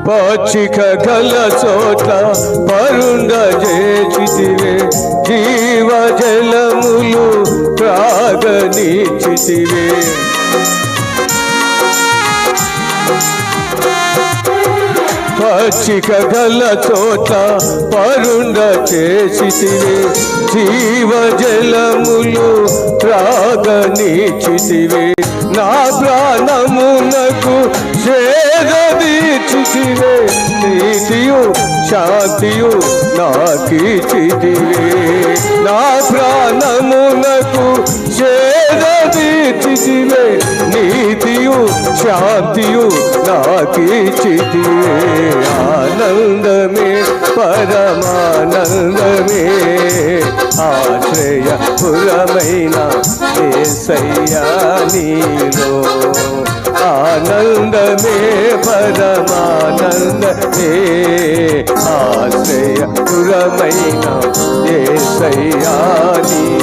పచ్చిక గల చోట్ల పరుండ చేసితివే, జీవ జలములు త్రాగనిచ్చితివే. పచ్చిక గల చోట్ల పరుండ చేసితివే, జీవ జలములు త్రాగనిచ్చితివే. నా ప్రాణమునకు సేదీర్చితివే, నీతియు శాంతియు నాకిచ్చితివే. నా ప్రాణమునకు సేదీర్చితివే, నీతియు శాంతియు నాకిచ్చితివే. ఆనందమే పరమానందమే, ఆశ్రయపురమైన యేసయ్యా నీలో. ఆనందమే పరమానందమే, ఆశ్రయపురమైన యేసయ్యా నీలో.